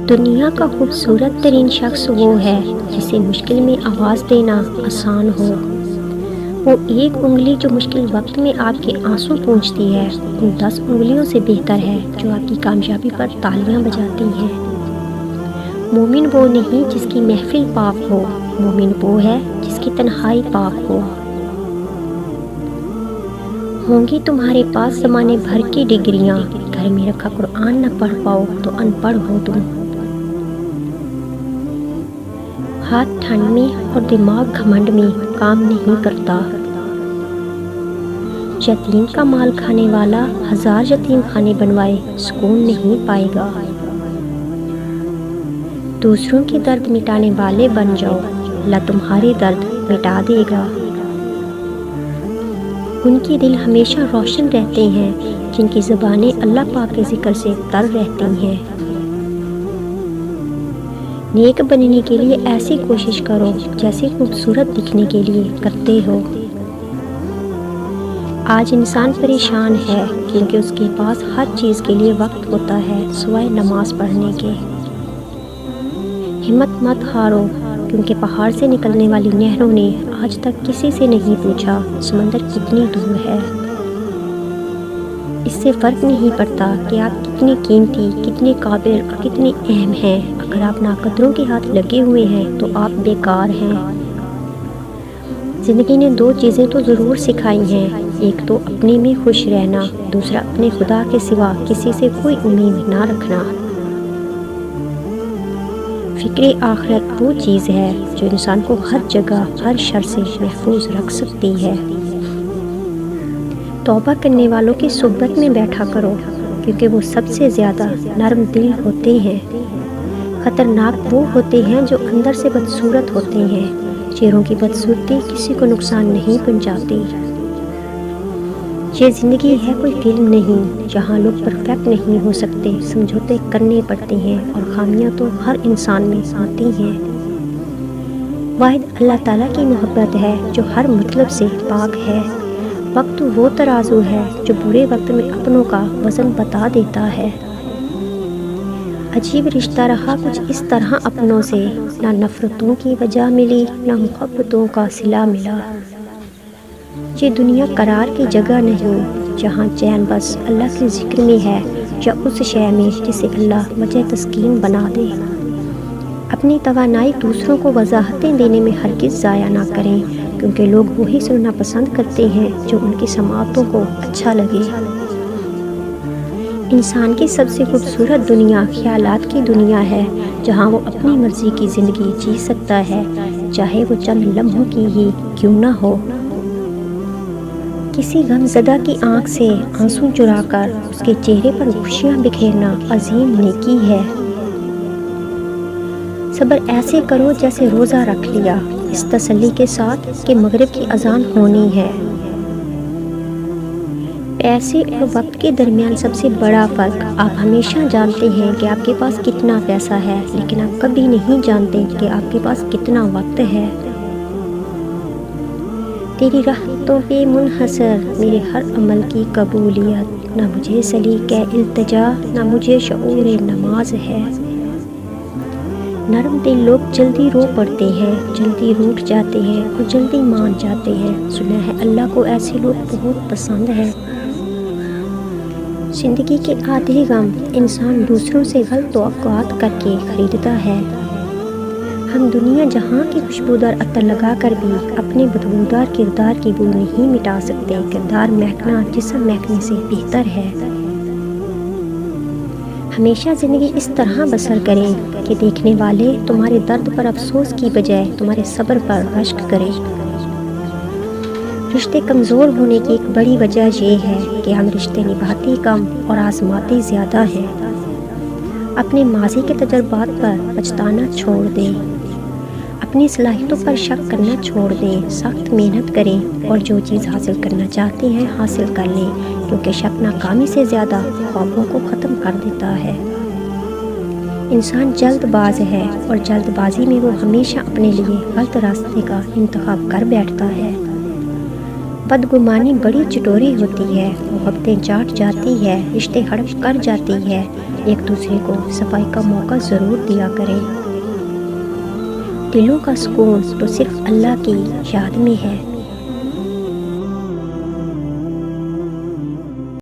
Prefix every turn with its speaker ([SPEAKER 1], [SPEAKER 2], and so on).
[SPEAKER 1] دنیا کا خوبصورت ترین شخص وہ ہے جسے مشکل میں آواز دینا آسان ہو۔ وہ ایک انگلی جو مشکل وقت میں آپ کے آنسو پونچھتی ہے ان 10 انگلیوں سے بہتر ہے جو آپ کی کامیابی پر تالیاں بجاتی ہیں۔ مومن وہ نہیں جس کی محفل پاک ہو، مومن وہ ہے جس کی تنہائی پاک ہو۔ ہوں گی تمہارے پاس زمانے بھر کی ڈگریاں، گھر میں رکھا قرآن نہ پڑھ پاؤ تو ان پڑھ ہو تم۔ ہاتھ ٹھنڈ میں اور دماغ گھمنڈ میں کام نہیں کرتا۔ یتیم کا مال کھانے والا 1000 یتیم خانے بنوائے سکون نہیں پائے گا۔ دوسروں کے درد مٹانے والے بن جاؤ، اللہ تمہارے درد مٹا دے گا۔ ان کے دل ہمیشہ روشن رہتے ہیں جن کی زبانیں اللہ پاک کے ذکر سے تر رہتی ہیں۔ نیک بننے کے لیے ایسی کوشش کرو جیسے خوبصورت دکھنے کے لیے کرتے ہو۔ آج انسان پریشان ہے کیونکہ اس کے پاس ہر چیز کے لیے وقت ہوتا ہے سوائے نماز پڑھنے کے۔ ہمت مت ہارو کیونکہ پہاڑ سے نکلنے والی نہروں نے آج تک کسی سے نہیں پوچھا سمندر کتنی دور ہے۔ اس سے فرق نہیں پڑتا کہ آپ کتنے قیمتی، کتنے قابل اور کتنے اہم ہیں، اگر آپ ناقدروں کے ہاتھ لگے ہوئے ہیں تو آپ بیکار ہیں۔ زندگی نے 2 چیزیں تو ضرور سکھائی ہیں، ایک تو اپنے میں خوش رہنا، دوسرا اپنے خدا کے سوا کسی سے کوئی امید نہ رکھنا۔ فکر آخرت وہ چیز ہے جو انسان کو ہر جگہ ہر شر سے محفوظ رکھ سکتی ہے۔ توبہ کرنے والوں کی صحبت میں بیٹھا کرو کیونکہ وہ سب سے زیادہ نرم دل ہوتے ہیں۔ خطرناک وہ ہوتے ہیں جو اندر سے بدصورت ہوتے ہیں، چہروں کی بدصورتی کسی کو نقصان نہیں پہنچاتی۔ یہ زندگی ہے کوئی فلم نہیں جہاں لوگ پرفیکٹ نہیں ہو سکتے، سمجھوتے کرنے پڑتے ہیں اور خامیاں تو ہر انسان میں آتی ہیں۔ واحد اللہ تعالیٰ کی محبت ہے جو ہر مطلب سے پاک ہے۔ وقت وہ ترازو ہے جو برے وقت میں اپنوں کا وزن بتا دیتا ہے۔ عجیب رشتہ رہا کچھ اس طرح اپنوں سے، نہ نفرتوں کی وجہ ملی نہ محبتوں کا صلہ ملا۔ یہ دنیا قرار کی جگہ نہیں جہاں چین بس اللہ کے ذکر میں ہے یا اس شے میں جسے اللہ وجہ تسکین بنا دے۔ اپنی توانائی دوسروں کو وضاحتیں دینے میں ہرگز ضائع نہ کریں کیونکہ لوگ وہی سننا پسند کرتے ہیں جو ان کی سماعتوں کو اچھا لگے۔ انسان کی سب سے خوبصورت دنیا خیالات کی دنیا ہے جہاں وہ اپنی مرضی کی زندگی جی سکتا ہے چاہے وہ چند لمحوں کی ہی کیوں نہ ہو۔ کسی غم زدہ کی آنکھ سے آنسو چرا کر اس کے چہرے پر خوشیاں بکھیرنا عظیم نیکی ہے۔ صبر ایسے کرو جیسے روزہ رکھ لیا، اس تسلی کے ساتھ کہ مغرب کی اذان ہونی ہے۔ پیسے اور وقت کے درمیان سب سے بڑا فرق، آپ ہمیشہ جانتے ہیں کہ آپ کے پاس کتنا پیسہ ہے لیکن آپ کبھی نہیں جانتے کہ آپ کے پاس کتنا وقت ہے۔ تیری رحمتوں پہ منحصر میرے ہر عمل کی قبولیت، نہ مجھے سلیقہ التجا نہ مجھے شعور نماز ہے۔ نرم دل لوگ جلدی رو پڑتے ہیں، جلدی روٹھ جاتے ہیں اور جلدی مان جاتے ہیں۔ سنا ہے اللہ کو ایسے لوگ بہت پسند ہے۔ زندگی کے آدھے غم انسان دوسروں سے غلط توقعات کر کے خریدتا ہے۔ ہم دنیا جہاں کی خوشبودار عطر لگا کر بھی اپنے بدبودار کردار کی بو نہیں مٹا سکتے۔ کردار مہکنا جسم مہکنے سے بہتر ہے۔ ہمیشہ زندگی اس طرح بسر کریں کہ دیکھنے والے تمہارے درد پر افسوس کی بجائے تمہارے صبر پر رشک کریں۔ رشتے کمزور ہونے کی ایک بڑی وجہ یہ ہے کہ ہم رشتے نبھاتے کم اور آزماتے زیادہ ہیں۔ اپنے ماضی کے تجربات پر پچھتانا چھوڑ دیں، اپنی صلاحیتوں پر شک کرنا چھوڑ دیں، سخت محنت کریں اور جو چیز حاصل کرنا چاہتے ہیں حاصل کر لیں کیونکہ شک ناکامی سے زیادہ خوابوں کو ختم کر دیتا ہے۔ انسان جلد باز ہے اور جلد بازی میں وہ ہمیشہ اپنے لیے غلط راستے کا انتخاب کر بیٹھتا ہے۔ بدگمانی بڑی چٹوری ہوتی ہے، محبتیں چاٹ جاتی ہے، رشتے ہڑپ کر جاتی ہے، ایک دوسرے کو صفائی کا موقع ضرور دیا کریں۔ دلوں کا سکون تو صرف اللہ کی یاد میں ہے۔